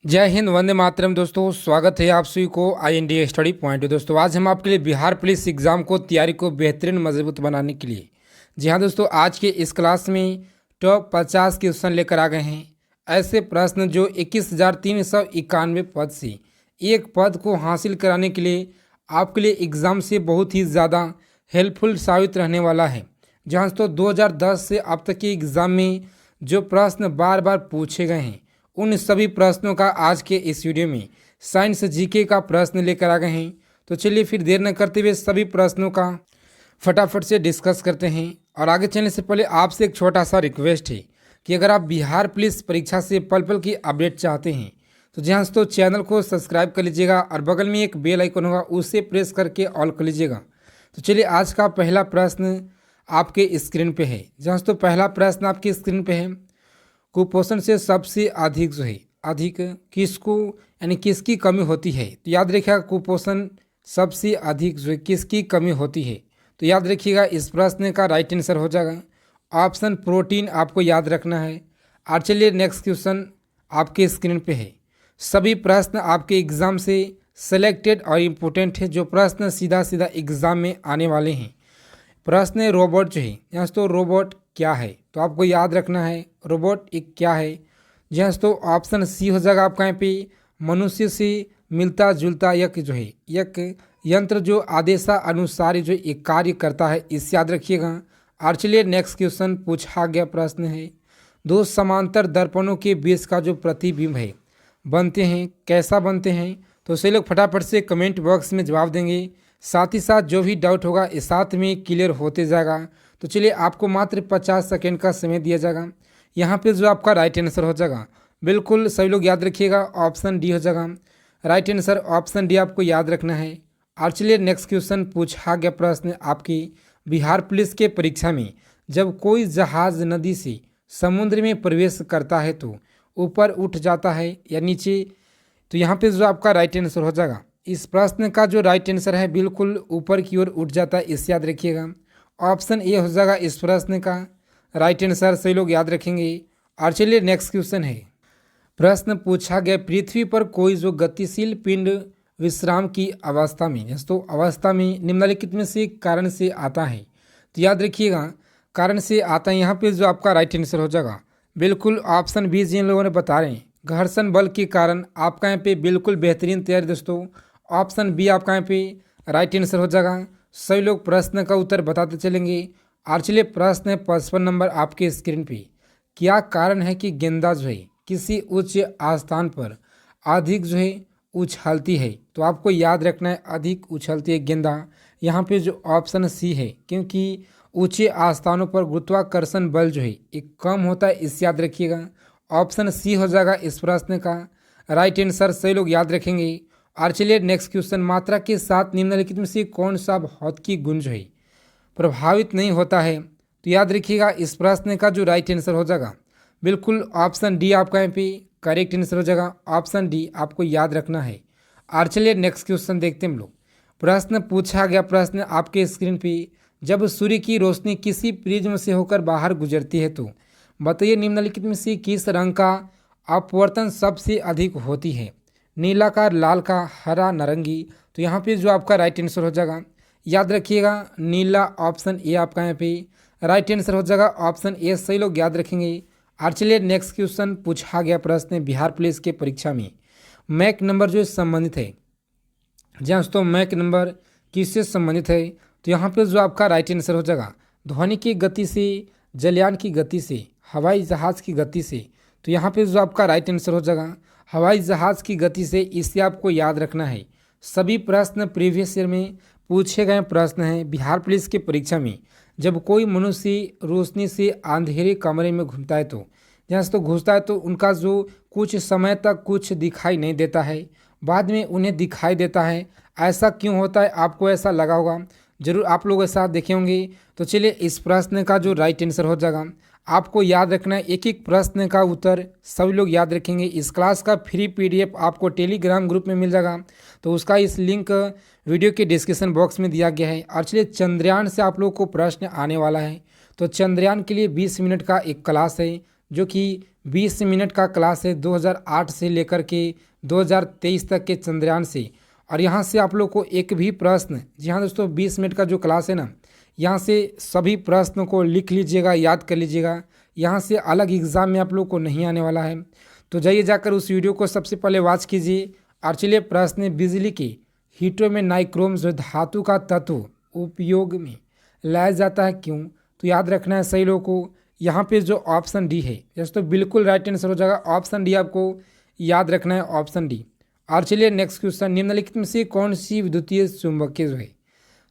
जय हिंद, वंदे मातरम। दोस्तों, स्वागत है आप सभी को INDA स्टडी पॉइंट। दोस्तों, आज हम आपके लिए बिहार पुलिस एग्जाम को तैयारी को बेहतरीन मजबूत बनाने के लिए, जी हाँ दोस्तों, आज के इस क्लास में टॉप 50 क्वेश्चन लेकर आ गए हैं। ऐसे प्रश्न जो 21,391 पद से एक पद को हासिल कराने के लिए आपके लिए एग्ज़ाम से बहुत ही ज़्यादा हेल्पफुल साबित रहने वाला है। जहाँ दोस्तों 2010 से अब तक के एग्ज़ाम में जो प्रश्न बार बार पूछे गए हैं, उन सभी प्रश्नों का आज के इस वीडियो में साइंस जीके का प्रश्न लेकर आ गए हैं। तो चलिए फिर देर न करते हुए सभी प्रश्नों का फटाफट से डिस्कस करते हैं। और आगे चलने से पहले आपसे एक छोटा सा रिक्वेस्ट है कि अगर आप बिहार पुलिस परीक्षा से पल पल की अपडेट चाहते हैं तो जी हाँ दोस्तों, चैनल को सब्सक्राइब कर लीजिएगा और बगल में एक बेल आइकन होगा, उसे प्रेस करके ऑल कर लीजिएगा। तो चलिए आज का पहला प्रश्न आपके स्क्रीन पे है। जहाँ दोस्तों पहला प्रश्न आपकी स्क्रीन पे है, कुपोषण से सबसे अधिक जो है अधिक किसको यानी किसकी कमी होती है। तो याद रखिएगा, कुपोषण सबसे अधिक जो है किसकी कमी होती है। तो याद रखिएगा, इस प्रश्न का राइट आंसर हो जाएगा ऑप्शन प्रोटीन, आपको याद रखना है। और चलिए नेक्स्ट क्वेश्चन आपके स्क्रीन पे है। सभी प्रश्न आपके एग्ज़ाम से सेलेक्टेड और इम्पोर्टेंट है, जो प्रश्न सीधा सीधा एग्ज़ाम में आने वाले हैं। प्रश्न है रोबोट जो है, यहाँ तो रोबोट क्या है, तो आपको याद रखना है रोबोट एक क्या है। जहाँ तो ऑप्शन सी हो जाएगा आपका यहाँ पे, मनुष्य से मिलता जुलता एक जो है एक यंत्र जो आदेशा अनुसार जो एक कार्य करता है, इसे याद रखिएगा। और चलिए नेक्स्ट क्वेश्चन पूछा गया प्रश्न है, दो समांतर दर्पणों के बीच का जो प्रतिबिंब है बनते हैं, कैसा बनते हैं। तो सही लोग फटाफट से कमेंट बॉक्स में जवाब देंगे, साथ ही साथ जो भी डाउट होगा इस साथ में क्लियर होते जाएगा। तो चलिए आपको मात्र 50 सेकेंड का समय दिया जाएगा। यहाँ पे जो आपका राइट आंसर हो जाएगा, बिल्कुल सभी लोग याद रखिएगा, ऑप्शन डी हो जाएगा राइट आंसर। ऑप्शन डी आपको याद रखना है। और चलिए नेक्स्ट क्वेश्चन पूछा गया प्रश्न आपकी बिहार पुलिस के परीक्षा में, जब कोई जहाज नदी से समुद्र में प्रवेश करता है तो ऊपर उठ जाता है या नीचे। तो यहाँ पे जो आपका राइट आंसर हो जाएगा, इस प्रश्न का जो राइट आंसर है बिल्कुल ऊपर की ओर उठ जाता है, इसे याद रखिएगा। ऑप्शन ए हो जाएगा इस प्रश्न का राइट आंसर, सही लोग याद रखेंगे। और चलिए नेक्स्ट क्वेश्चन है, प्रश्न पूछा गया पृथ्वी पर कोई जो गतिशील पिंड विश्राम की अवस्था में, तो अवस्था में निम्नलिखित में से कारण से आता है। तो याद रखिएगा, कारण से आता है, यहाँ पे जो आपका राइट आंसर हो जाएगा बिल्कुल ऑप्शन बी, जिन लोगों ने बता रहे हैं घर्षण बल के कारण, आपका यहाँ पे बिल्कुल बेहतरीन तैयारी दोस्तों। ऑप्शन बी आपका यहाँ पे राइट आंसर हो जाएगा। सभी लोग प्रश्न का उत्तर बताते चलेंगे। और चलिए प्रश्न है 55 नंबर आपके स्क्रीन पे, क्या कारण है कि गेंदा जो है किसी उच्च स्थान पर अधिक जो है उछलती है। तो आपको याद रखना है अधिक उछलती है गेंदा। यहाँ पे जो ऑप्शन सी है, क्योंकि ऊंचे स्थानों पर गुरुत्वाकर्षण बल जो है एक कम होता है, इसे याद रखिएगा। ऑप्शन सी हो जाएगा इस प्रश्न का राइट आंसर, सही लोग याद रखेंगे। और चलिए नेक्स्ट क्वेश्चन, मात्रा के साथ निम्नलिखित में से कौन सा भौतिकी गुण जो है प्रभावित नहीं होता है। तो याद रखिएगा, इस प्रश्न का जो राइट आंसर हो जाएगा बिल्कुल ऑप्शन डी आपका यहाँ पे करेक्ट आंसर हो जाएगा। ऑप्शन डी आपको याद रखना है। और चलिए नेक्स्ट क्वेश्चन देखते हैं हम लोग। प्रश्न पूछा गया प्रश्न आपके स्क्रीन पे, जब सूर्य की रोशनी किसी प्रिज्म से होकर बाहर गुजरती है तो बताइए निम्नलिखित में से किस रंग का अपवर्तन सबसे अधिक होती है, नीला का, लाल का, हरा, नारंगी। तो यहाँ पे जो आपका राइट आंसर हो जाएगा, याद रखिएगा नीला, ऑप्शन ए आपका यहाँ पे राइट आंसर हो जाएगा। ऑप्शन ए सही लोग याद रखेंगे। और चलिए नेक्स्ट क्वेश्चन पूछा गया प्रश्न बिहार पुलिस के परीक्षा में मैक नंबर जो संबंधित है, जहाँ दोस्तों मैक नंबर किससे संबंधित है। तो यहाँ पे जो आपका राइट आंसर हो जाएगा, ध्वनि की गति से, जलयान की गति से, हवाई जहाज़ की गति से। तो यहाँ पे जो आपका राइट आंसर हो जाएगा हवाई जहाज़ की गति से, इसे आपको याद रखना है। सभी प्रश्न प्रीवियस ईयर में पूछे गए प्रश्न हैं बिहार पुलिस की परीक्षा में। जब कोई मनुष्य रोशनी से अंधेरे कमरे में घूमता है तो जहाँ से तो घुसता है तो उनका जो कुछ समय तक कुछ दिखाई नहीं देता है, बाद में उन्हें दिखाई देता है। ऐसा क्यों होता है, आपको ऐसा लगा होगा, जरूर आप लोग ऐसा देखे होंगे। तो चलिए इस प्रश्न का जो राइट आंसर हो जाएगा, आपको याद रखना है एक एक प्रश्न का उत्तर सभी लोग याद रखेंगे। इस क्लास का फ्री PDF आपको टेलीग्राम ग्रुप में मिल जाएगा, तो उसका इस लिंक वीडियो के डिस्क्रिप्शन बॉक्स में दिया गया है। और चलिए चंद्रयान से आप लोग को प्रश्न आने वाला है, तो चंद्रयान के लिए 20 मिनट का एक क्लास है जो कि 20 मिनट का क्लास है 2008 से लेकर के 2023 तक के चंद्रयान से। और यहाँ से आप लोग को एक भी प्रश्न, जी हाँ दोस्तों 20 मिनट का जो क्लास है ना, यहाँ से सभी प्रश्नों को लिख लीजिएगा, याद कर लीजिएगा। यहाँ से अलग एग्ज़ाम में आप लोग को नहीं आने वाला है। तो जाइए जाकर उस वीडियो को सबसे पहले वॉच कीजिए। और चलिए प्रश्न, बिजली के हीटों में नाइक्रोम जो धातु का तत्व उपयोग में लाया जाता है क्यों? तो याद रखना है सही लोगों को, यहाँ पे जो ऑप्शन डी है दोस्तों बिल्कुल राइट आंसर हो जाएगा। ऑप्शन डी आपको याद रखना है, ऑप्शन डी। और चलिए नेक्स्ट क्वेश्चन, निम्नलिखित में से कौन सी विद्युतीय चुंबकीय जो है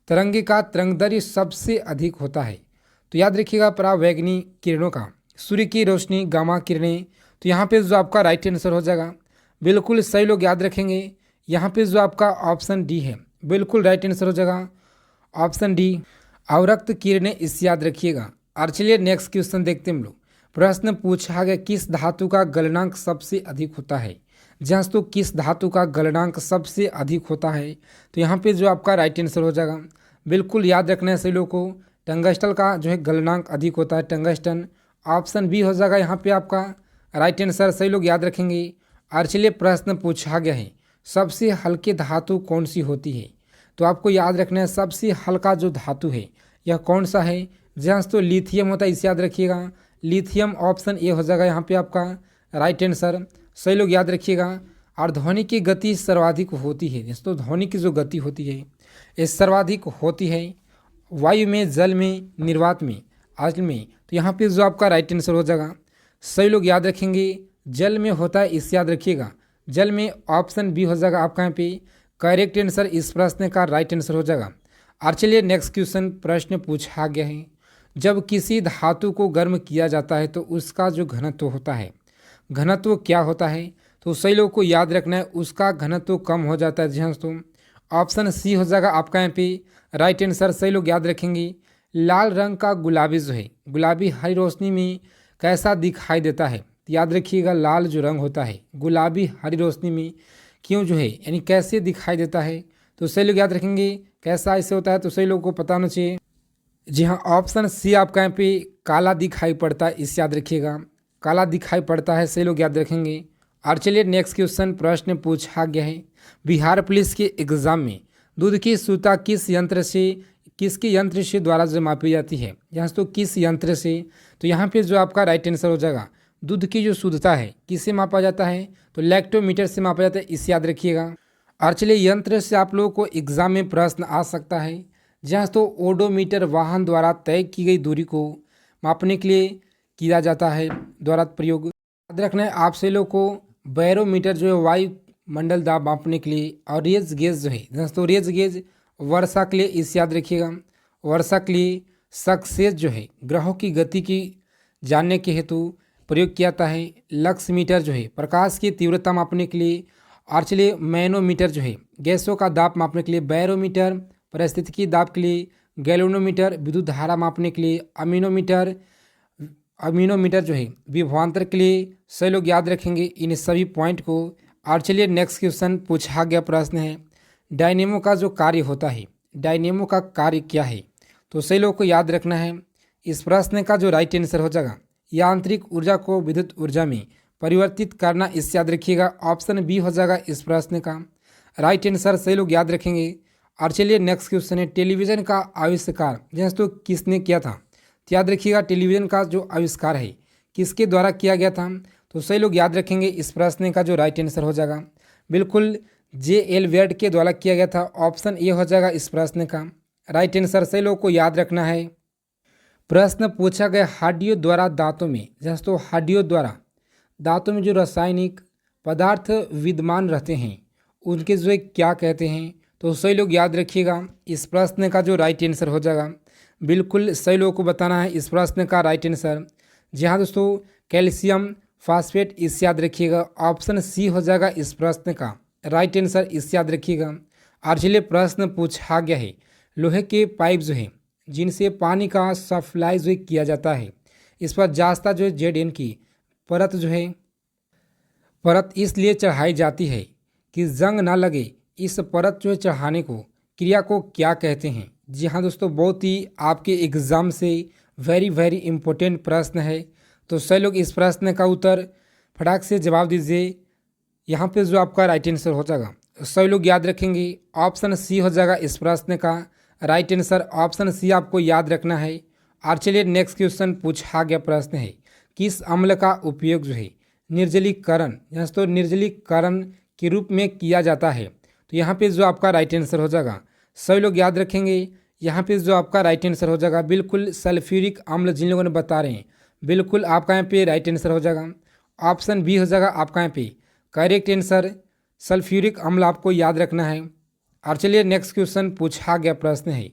तरंगे का तरंगदैर्घ्य सबसे अधिक होता है? तो याद रखिएगा परावैंगनी किरणों का, सूर्य की रोशनी, गामा किरणें। तो यहाँ पे जो आपका राइट आंसर हो जाएगा, बिल्कुल सही लोग याद रखेंगे, यहाँ पे जो आपका ऑप्शन डी है बिल्कुल राइट आंसर हो जाएगा, ऑप्शन डी। अवरक्त किरणें, इस याद रखिएगा। और चलिए नेक्स्ट क्वेश्चन देखते हैं हम लोग। प्रश्न पूछा गया, किस धातु का गलनांक सबसे अधिक होता है? जहाँ तो किस धातु का गलनांक सबसे अधिक होता है? तो यहाँ पे जो आपका राइट आंसर हो जाएगा, बिल्कुल याद रखना है सही लोगों को, टंगस्टन का जो है गलनांक अधिक होता है, टंगस्टन। ऑप्शन बी हो जाएगा यहाँ पे आपका राइट आंसर, सही लोग याद रखेंगे। और चलिए प्रश्न पूछा गया है, सबसे हल्की धातु कौन सी होती है? तो आपको याद रखना है सबसे हल्का जो धातु है यह कौन सा है? जहाँ तो लिथियम होता है, इसे याद रखिएगा, लिथियम। ऑप्शन ए हो जाएगा यहाँ पे आपका राइट आंसर, सही लोग याद रखिएगा। और ध्वनि की गति सर्वाधिक होती है दोस्तों, ध्वनि की जो गति होती है ये सर्वाधिक होती है वायु में, जल में, निर्वात में, अजल में। तो यहाँ पे जो आपका राइट आंसर हो जाएगा, सही लोग याद रखेंगे, जल में होता है, इसे याद रखिएगा, जल में। ऑप्शन बी हो जाएगा आपका यहाँ पे करेक्ट आंसर, इस प्रश्न का राइट आंसर हो जाएगा। और चलिए नेक्स्ट क्वेश्चन, प्रश्न पूछा गया है, जब किसी धातु को गर्म किया जाता है तो उसका जो घनत्व होता है, घनत्व क्या होता है? तो सही लोगों को याद रखना है, उसका घनत्व कम हो जाता है। जी हाँ दोस्तों, ऑप्शन सी हो जाएगा आपका यहाँ पे राइट आंसर, सही लोग याद रखेंगे। लाल रंग का गुलाबी जो है, गुलाबी हरी रोशनी में कैसा दिखाई देता है? याद रखिएगा, लाल जो रंग होता है गुलाबी हरी रोशनी में क्यों जो है यानी कैसे दिखाई देता है? तो सही लोग याद रखेंगे, कैसा ऐसे होता है, तो सही लोगों को पता होना चाहिए। जी हाँ, ऑप्शन सी आपका यहाँ पे काला दिखाई पड़ता है, इसे याद रखिएगा, काला दिखाई पड़ता है, सही लोग याद रखेंगे। और चलिए नेक्स्ट क्वेश्चन, प्रश्न पूछा गया है, बिहार पुलिस के एग्जाम में दूध की शुद्धता किस यंत्र से, किसके यंत्र से द्वारा जो मापी जाती है? यहाँ तो किस यंत्र से? तो यहाँ पे जो आपका राइट आंसर हो जाएगा, दूध की जो शुद्धता है किससे मापा जाता है? तो लैक्टोमीटर से मापा जाता है, इसे याद रखिएगा। और चलिए यंत्र से आप लोगों को एग्जाम में प्रश्न आ सकता है, जहाँ तो ओडोमीटर वाहन द्वारा तय की गई दूरी को मापने के लिए किया जाता है द्वारा प्रयोग। याद रखना है आप सभी लोग को, बैरोमीटर जो है वायुमंडल दाब मापने के लिए, और रेज गेज जो है, जहाँ तो रेज गेज वर्षा के लिए, इसे याद रखिएगा, वर्षा के लिए। सक्सेस जो है ग्रहों की गति की जानने के हेतु प्रयोग किया जाता है। लक्स मीटर जो है प्रकाश की तीव्रता मापने के लिए। और चलिए मैनोमीटर जो है गैसों का दाब मापने के लिए। बैरोमीटर परिस्थितिकी दाब के लिए। गैल्वेनोमीटर विद्युत धारा मापने के लिए। अमीनोमीटर जो है विभवांतर के लिए। सही लोग याद रखेंगे इन सभी पॉइंट को। और चलिए नेक्स्ट क्वेश्चन पूछा गया प्रश्न है, डायनेमो का जो कार्य होता है, डायनेमो का कार्य क्या है? तो सही लोग को याद रखना है, इस प्रश्न का जो राइट आंसर हो जाएगा, यांत्रिक ऊर्जा को विद्युत ऊर्जा में परिवर्तित करना, इससे याद रखिएगा। ऑप्शन बी हो जाएगा इस प्रश्न का राइट आंसर, सही लोग याद रखेंगे। और चलिए नेक्स्ट क्वेश्चन है, टेलीविज़न का आविष्कार जैसे तो किसने किया था? तो याद रखिएगा टेलीविज़न का जो आविष्कार है किसके द्वारा किया गया था? तो सही लोग याद रखेंगे, इस प्रश्न का जो राइट आंसर हो जाएगा बिल्कुल J.L. वेड के द्वारा किया गया था। ऑप्शन ए हो जाएगा इस प्रश्न का राइट आंसर, सही लोग को याद रखना है। प्रश्न पूछा गया, हड्डियों द्वारा दांतों में, जैसे तो हड्डियों द्वारा दांतों में जो रासायनिक पदार्थ विद्यमान रहते हैं उनके जो क्या कहते हैं? तो सही लोग याद रखिएगा, इस प्रश्न का जो राइट आंसर हो जाएगा बिल्कुल सही लोगों को बताना है इस प्रश्न का राइट आंसर। जी हाँ दोस्तों, कैल्शियम फास्फेट, इस याद रखिएगा। ऑप्शन सी हो जाएगा इस प्रश्न का राइट आंसर, इस याद रखिएगा। और चलिए प्रश्न पूछा गया है, लोहे के पाइप जो है जिनसे पानी का सप्लाई जो किया जाता है, इस पर जास्ता जो है Zn की परत जो है परत इसलिए चढ़ाई जाती है कि जंग ना लगे। इस परत जो है चढ़ाने को क्रिया को क्या कहते हैं? जी हाँ दोस्तों, बहुत ही आपके एग्ज़ाम से वेरी इम्पोर्टेंट प्रश्न है। तो सभी लोग इस प्रश्न का उत्तर फटाक से जवाब दीजिए। यहाँ पे जो आपका राइट आंसर हो जाएगा, सभी लोग याद रखेंगे ऑप्शन सी हो जाएगा इस प्रश्न का राइट आंसर। ऑप्शन सी आपको याद रखना है। और चलिए नेक्स्ट क्वेश्चन पूछा गया प्रश्न है, किस अम्ल का उपयोग जो है निर्जलीकरण तो निर्जलीकरण के रूप में किया जाता है। तो यहाँ पे जो आपका राइट आंसर हो जाएगा, सभी लोग याद रखेंगे, यहाँ पे जो आपका राइट आंसर हो जाएगा बिल्कुल सल्फ्यूरिक अम्ल। जिन लोगों ने बता रहे हैं बिल्कुल आपका यहाँ पे राइट आंसर हो जाएगा, ऑप्शन बी हो जाएगा आपका यहाँ पे करेक्ट आंसर। सल्फ्यूरिक अम्ल आपको याद रखना है। और चलिए नेक्स्ट क्वेश्चन पूछा गया प्रश्न है,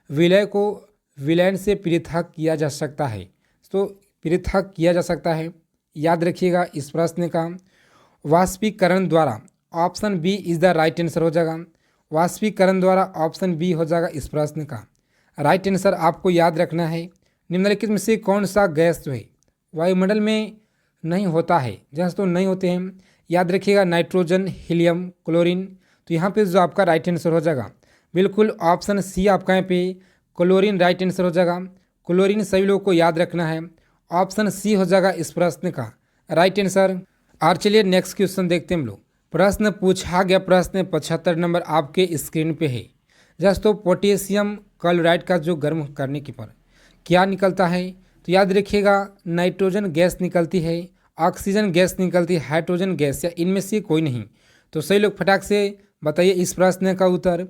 विलय को विलयन से पृथक किया जा सकता है। तो पृथक किया जा सकता है, याद रखिएगा इस प्रश्न का वाष्पीकरण द्वारा। Option B is the right answer हो जाएगा, वाष्पीकरण द्वारा ऑप्शन बी हो जाएगा इस प्रश्न का राइट आंसर। आपको याद रखना है निम्नलिखित में से कौन सा गैस जो है वायुमंडल में नहीं होता है, जहाँ तो नहीं होते हैं, याद रखिएगा नाइट्रोजन, हीलियम, क्लोरीन। तो यहाँ पे जो आपका राइट आंसर हो जाएगा बिल्कुल ऑप्शन सी आपका यहाँ पे क्लोरीन राइट आंसर हो जाएगा। क्लोरीन सभी लोगों को याद रखना है, ऑप्शन सी हो जाएगा इस प्रश्न का राइट आंसर। और चलिए नेक्स्ट क्वेश्चन देखते हैं हम लोग। प्रश्न पूछा गया प्रश्न 75 नंबर आपके स्क्रीन पे है। दोस्तों पोटेशियम क्लोराइड का जो गर्म करने के पर क्या निकलता है, तो याद रखिएगा नाइट्रोजन गैस निकलती है, ऑक्सीजन गैस निकलती है, हाइड्रोजन गैस, या इनमें से कोई नहीं। तो सही लोग फटाक से बताइए इस प्रश्न का उत्तर।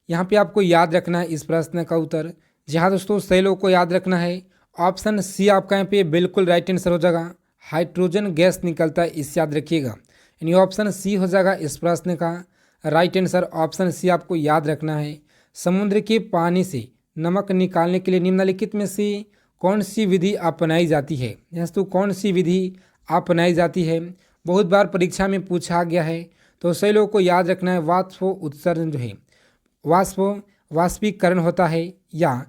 यहाँ पे आपको याद रखना है इस प्रश्न का उत्तर। जी हाँ दोस्तों, सही लोग को याद रखना है, ऑप्शन सी आपका यहाँ पे बिल्कुल राइट आंसर हो जाएगा, हाइड्रोजन गैस निकलता है, इस याद रखिएगा। यानी ऑप्शन सी हो जाएगा इस प्रश्न का राइट आंसर, ऑप्शन सी आपको याद रखना है। समुद्र के पानी से नमक निकालने के लिए निम्नलिखित में से कौन सी विधि अपनाई जाती है। तो कौन सी विधि अपनाई जाती है, बहुत बार परीक्षा में पूछा गया है। तो सही लोगों को याद रखना है वाष्प उत्सर्जन जो है वाष्पीकरण होता है, या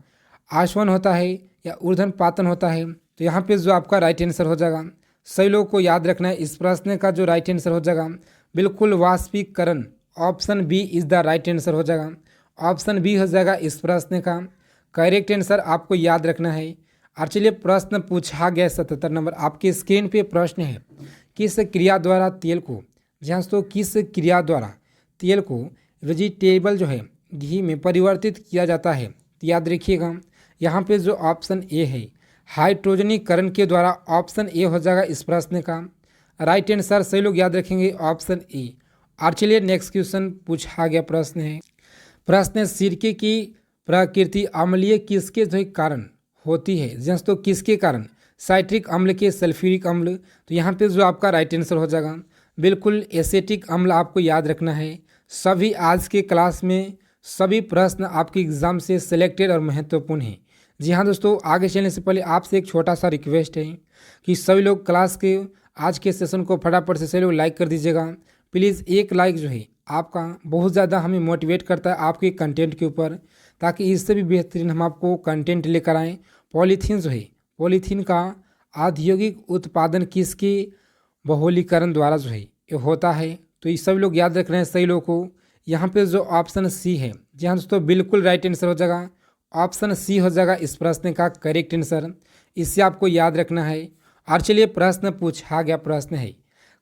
आश्वन होता है, या ऊर्ध्वन पातन होता है। तो यहाँ पे जो आपका राइट आंसर हो जाएगा, सही लोगों को याद रखना है इस प्रश्न का जो राइट आंसर हो जाएगा बिल्कुल वाष्पीकरण, option B is the right answer हो जाएगा, ऑप्शन बी हो जाएगा इस प्रश्न का करेक्ट आंसर। आपको याद रखना है। और चलिए प्रश्न पूछा गया 77 नंबर आपके स्क्रीन पे प्रश्न है, किस क्रिया द्वारा तेल को तो किस क्रिया द्वारा तेल को वेजिटेबल जो है घी में परिवर्तित किया जाता है। तो याद रखिएगा यहाँ पे जो ऑप्शन ए है हाइड्रोजनीकरण के द्वारा, ऑप्शन ए हो जाएगा इस प्रश्न का राइट आंसर। सही लोग याद रखेंगे ऑप्शन ए। और चलिए नेक्स्ट क्वेश्चन पूछा गया प्रश्न है, प्रश्न सिरके की प्रकृति अम्लीय किसके जो कारण होती है। तो किसके कारण, साइट्रिक अम्ल के, सल्फ्यूरिक अम्ल। तो यहाँ पे जो आपका राइट आंसर हो जाएगा बिल्कुल एसिटिक अम्ल। आपको याद रखना है सभी आज के क्लास में सभी प्रश्न आपके एग्जाम से सिलेक्टेड और महत्वपूर्ण हैं। जी हाँ दोस्तों, आगे चलने से पहले आपसे एक छोटा सा रिक्वेस्ट है कि सभी लोग क्लास के आज के सेशन को फटाफट से सभी लोग लाइक कर दीजिएगा प्लीज़। एक लाइक जो है आपका बहुत ज़्यादा हमें मोटिवेट करता है आपके कंटेंट के ऊपर, ताकि इससे भी बेहतरीन हम आपको कंटेंट लेकर आएँ। पॉलीथीन जो है, पॉलीथीन का औद्योगिक उत्पादन किसके बहुलीकरण द्वारा जो है ये होता है। तो ये सब लोग याद रख रहे हैं सही लोगों को। यहाँ पे जो ऑप्शन सी है, जी हाँ दोस्तों बिल्कुल राइट आंसर हो जाएगा, ऑप्शन सी हो जाएगा इस प्रश्न का करेक्ट आंसर। इससे आपको याद रखना है। और चलिए प्रश्न पूछा गया प्रश्न है,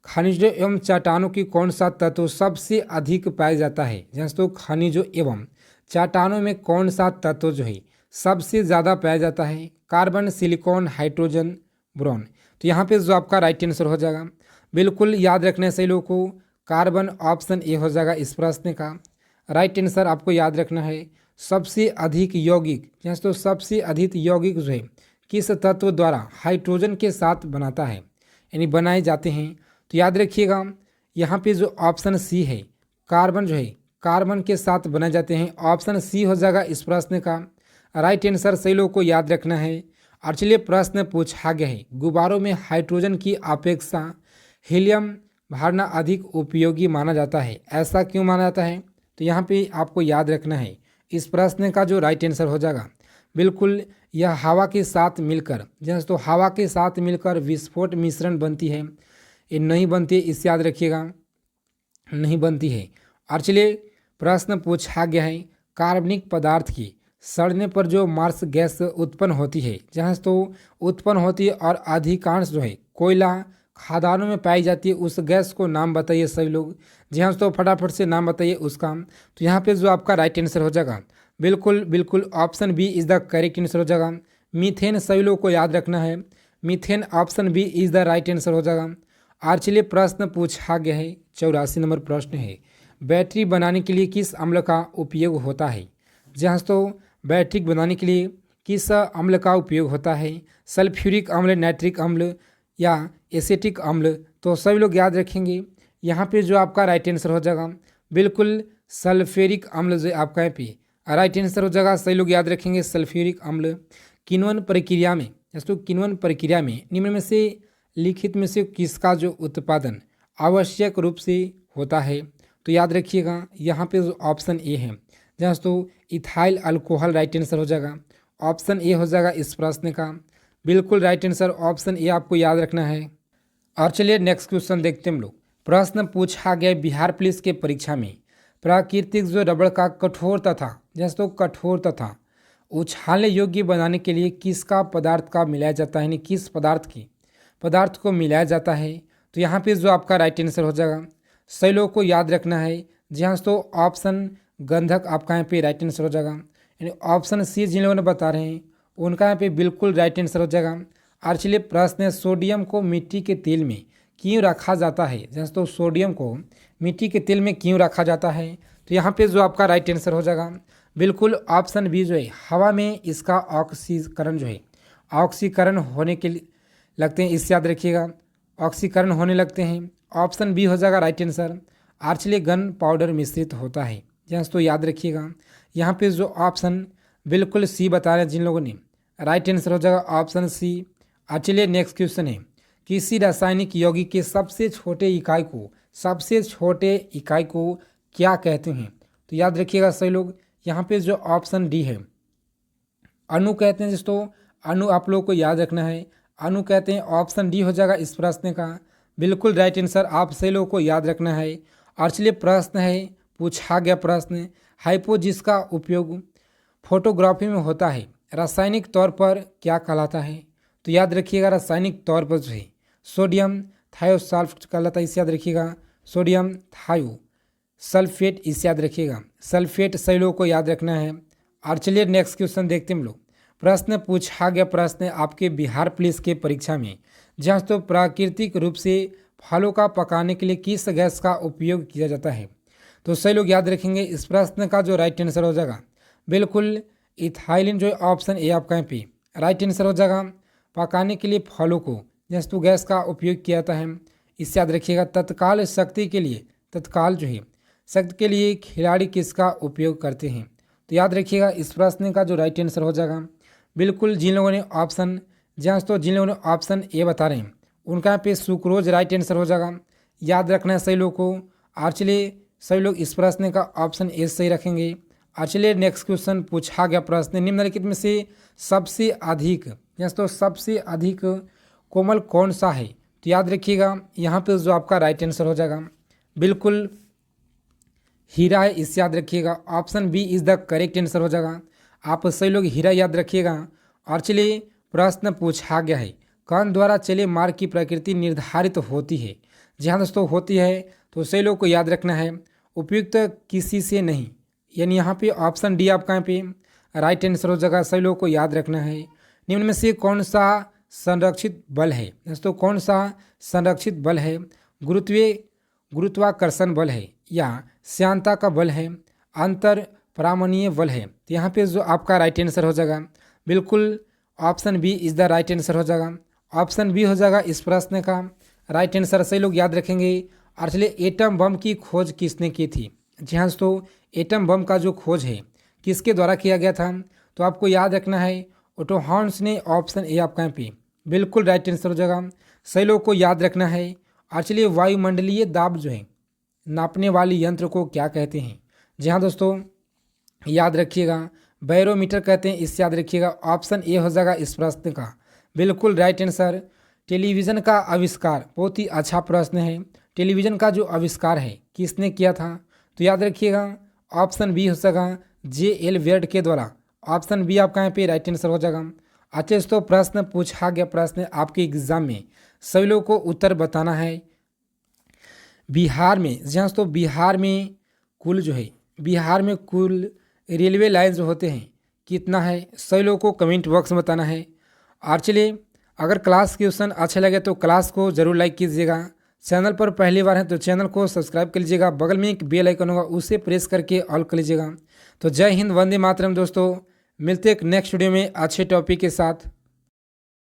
खनिजों एवं चट्टानों की कौन सा तत्व सबसे अधिक पाया जाता है। जी हाँ दोस्तों, खनिजों एवं चट्टानों में कौन सा तत्व जो है सबसे ज़्यादा पाया जाता है। Carbon, silicon, hydrogen, boron. तो यहाँ पे जो आपका राइट आंसर हो जाएगा बिल्कुल याद रखना है सही लोगों को, कार्बन, ऑप्शन ए हो जाएगा इस प्रश्न का राइट आंसर। आपको याद रखना है सबसे अधिक यौगिक, तो सबसे अधिक यौगिक जो है किस तत्व द्वारा हाइड्रोजन के साथ बनाता है, यानी बनाए जाते हैं। तो याद रखिएगा यहाँ पे जो ऑप्शन सी है कार्बन जो है कार्बन के साथ बनाए जाते हैं, ऑप्शन सी हो जाएगा इस प्रश्न का राइट आंसर। सही लोगों को याद रखना है। और चलिए प्रश्न पूछा गया है, गुब्बारों में हाइड्रोजन की अपेक्षा हीलियम भरना अधिक उपयोगी माना जाता है, ऐसा क्यों माना जाता है। तो यहाँ पे आपको याद रखना है इस प्रश्न का जो राइट आंसर हो जाएगा बिल्कुल यह हवा के साथ मिलकर, तो हवा के साथ मिलकर विस्फोट मिश्रण बनती है, ये नहीं बनती है, इसे याद रखिएगा नहीं बनती है। और चलिए प्रश्न पूछा गया है, कार्बनिक पदार्थ की सड़ने पर जो मार्स गैस उत्पन्न होती है, जहाँ तो उत्पन्न होती है और अधिकांश जो है कोयला खदानों में पाई जाती है, उस गैस को नाम बताइए सभी लोग। जी हाँ, तो फटाफट से नाम बताइए उसका। तो यहाँ पे जो आपका राइट आंसर हो जाएगा बिल्कुल बिल्कुल option B is the correct answer हो जाएगा। मीथेन सभी लोगों को याद रखना है, methane option B is the right answer हो जाएगा। और चलिए प्रश्न पूछा गया है, 84 नंबर प्रश्न है, बैटरी बनाने के लिए किस अम्ल का उपयोग होता है। जहाँ तो बैटरी बनाने के लिए किस अम्ल का उपयोग होता है, सल्फ्यूरिक अम्ल, नाइट्रिक अम्ल या एसिटिक अम्ल। तो सभी लोग याद रखेंगे यहाँ पे जो आपका राइट आंसर हो जाएगा बिल्कुल सल्फ्यूरिक अम्ल जो आपका यहाँ पे राइट आंसर हो जाएगा। सभी लोग याद रखेंगे सल्फ्यूरिक अम्ल। किण्वन प्रक्रिया में, दोस्तों किण्वन प्रक्रिया में निम्न में से लिखित में से किसका जो उत्पादन आवश्यक रूप से होता है। तो याद रखिएगा यहाँ पे जो ऑप्शन ए है, जहाँ तो इथाइल अल्कोहल राइट आंसर हो जाएगा। ऑप्शन ए हो जाएगा इस प्रश्न का बिल्कुल राइट आंसर, ऑप्शन ए आपको याद रखना है। और चलिए नेक्स्ट क्वेश्चन देखते हैं हम लोग। प्रश्न पूछा गया बिहार पुलिस के परीक्षा में प्राकृतिक जो रबड़ का कठोर तथा, जैसे तो कठोर तथा उछालने योग्य बनाने के लिए किसका पदार्थ का मिलाया जाता है, यानी किस पदार्थ को मिलाया जाता है। तो यहाँ पे जो आपका राइट आंसर हो जाएगा सही लोगों को याद रखना है। जहाँ तो ऑप्शन गंधक आपका यहाँ पे राइट आंसर हो जाएगा, यानी ऑप्शन सी जिन लोगों ने बता रहे हैं उनका यहाँ पे बिल्कुल राइट आंसर हो जाएगा। और चलिए प्रश्न है, सोडियम को मिट्टी के तेल में क्यों रखा जाता है। जैसे तो सोडियम को मिट्टी के तेल में क्यों रखा जाता है। तो यहाँ पे जो आपका राइट आंसर हो जाएगा बिल्कुल ऑप्शन बी जो है, हवा में इसका ऑक्सीकरण जो है ऑक्सीकरण होने के लिए लगते हैं, इससे याद रखिएगा ऑक्सीकरण होने लगते हैं। ऑप्शन बी हो जाएगा राइट आंसर। और चलिए गन पाउडर मिश्रित होता है, जहाँ तो याद रखिएगा यहाँ पे जो ऑप्शन बिल्कुल सी बता रहे हैं जिन लोगों ने, राइट आंसर हो जाएगा ऑप्शन सी। और चलिए नेक्स्ट क्वेश्चन है, किसी रासायनिक यौगिक के सबसे छोटे इकाई को क्या कहते हैं। तो याद रखिएगा सही लोग, यहाँ पे जो ऑप्शन डी है अणु कहते हैं, दोस्तों अणु आप लोग को याद रखना है, अणु कहते हैं। ऑप्शन डी हो जाएगा इस प्रश्न का बिल्कुल राइट आंसर, आप सही लोगों को याद रखना है। और चलिए प्रश्न है, पूछा गया प्रश्न, हाइपो जिसका उपयोग फोटोग्राफी में होता है रासायनिक तौर पर क्या कहलाता है। तो याद रखिएगा रासायनिक तौर पर जो है सोडियम थायोसल्फेट कहलाता है, इसे याद रखिएगा सोडियम थायो सल्फेट, इसे याद रखिएगा सल्फेट, सही लोगों को याद रखना है। और चलिए नेक्स्ट क्वेश्चन देखते हैं हम लोग। प्रश्न पूछा गया प्रश्न आपके बिहार पुलिस के परीक्षा में, जहाँ तो प्राकृतिक रूप से फलों का पकाने के लिए किस गैस का उपयोग किया जाता है। तो सही लोग याद रखेंगे इस प्रश्न का जो राइट आंसर हो जाएगा बिल्कुल इथाइलिन, जो ऑप्शन ए आपका यहाँ पे राइट आंसर हो जाएगा। पकाने के लिए फलों को जैसे तो गैस का उपयोग किया जाता है, इससे याद रखिएगा। तत्काल शक्ति के लिए, तत्काल जो है शक्ति के लिए खिलाड़ी किसका उपयोग करते हैं। तो याद रखिएगा इस प्रश्न का जो राइट आंसर हो जाएगा बिल्कुल जिन लोगों ने ऑप्शन, जहाँ तो जिन लोगों ने ऑप्शन ए बता रहे हैं उनका यहाँ पे सुक्रोज राइट आंसर हो जाएगा, याद रखना है सही लोग को। और चलिए सभी लोग इस प्रश्न का ऑप्शन ए सही रखेंगे। और चलिए नेक्स्ट क्वेश्चन पूछा गया प्रश्न, निम्नलिखित में से सबसे अधिक, जैसे तो सबसे अधिक कोमल कौन सा है। तो याद रखिएगा यहाँ पे जो आपका राइट आंसर हो जाएगा बिल्कुल हीरा है, इससे याद रखिएगा option B is the correct answer हो जाएगा। आप सही लोग हीरा याद रखिएगा। और चलिए प्रश्न पूछा गया है, कण द्वारा चले मार्ग की प्रकृति निर्धारित होती है। जी हाँ दोस्तों होती है, तो सही लोग को याद रखना है उपयुक्त किसी से नहीं, यानी यहाँ पे ऑप्शन डी आपका यहाँ पे राइट आंसर हो जाएगा, सही लोग को याद रखना है। निम्न में से कौन सा संरक्षित बल है, दोस्तों कौन सा संरक्षित बल है, गुरुत्वाकर्षण बल है या श्यानता का बल है, अंतर परामणीय बल है। तो यहाँ पे जो आपका राइट आंसर हो जाएगा बिल्कुल option B is the right answer हो जाएगा। ऑप्शन बी हो जाएगा इस प्रश्न का राइट आंसर, सही लोग याद रखेंगे। और चलिए एटम बम की खोज किसने की थी। जी हाँ दोस्तों एटम बम का जो खोज है किसके द्वारा किया गया था। तो आपको याद रखना है ओटो हॉर्न्स ने, ऑप्शन ए आपका यहाँ पे बिल्कुल राइट आंसर हो जाएगा, सही लोग को याद रखना है। और चलिए वायुमंडलीय दाब जो है नापने वाली यंत्र को क्या कहते हैं। जी हाँ दोस्तों याद रखिएगा बैरोमीटर कहते हैं, इससे याद रखिएगा ऑप्शन ए हो जाएगा इस प्रश्न का बिल्कुल राइट आंसर। टेलीविज़न का आविष्कार, बहुत ही अच्छा प्रश्न है, टेलीविज़न का जो आविष्कार है किसने किया था। तो याद रखिएगा ऑप्शन बी हो जाएगा जे एल वेर्ड के द्वारा ऑप्शन बी आपका यहाँ पे राइट आंसर हो जाएगा। अच्छा दोस्तों, प्रश्न पूछा गया, प्रश्न आपके एग्जाम में सभी लोगों को उत्तर बताना है। बिहार में, जी हाँ दोस्तों, बिहार में कुल जो है, बिहार में कुल रेलवे लाइन जो होते हैं कितना है, सभी लोगों को कमेंट बॉक्स में बताना है। और चलिए, अगर क्लास क्वेश्चन अच्छे लगे तो क्लास को ज़रूर लाइक कीजिएगा। चैनल पर पहली बार है तो चैनल को सब्सक्राइब कर लीजिएगा। बगल में एक बेल आइकन होगा, उसे प्रेस करके ऑल कर लीजिएगा। तो जय हिंद, वंदे मातरम दोस्तों। मिलते हैं एक नेक्स्ट वीडियो में अच्छे टॉपिक के साथ।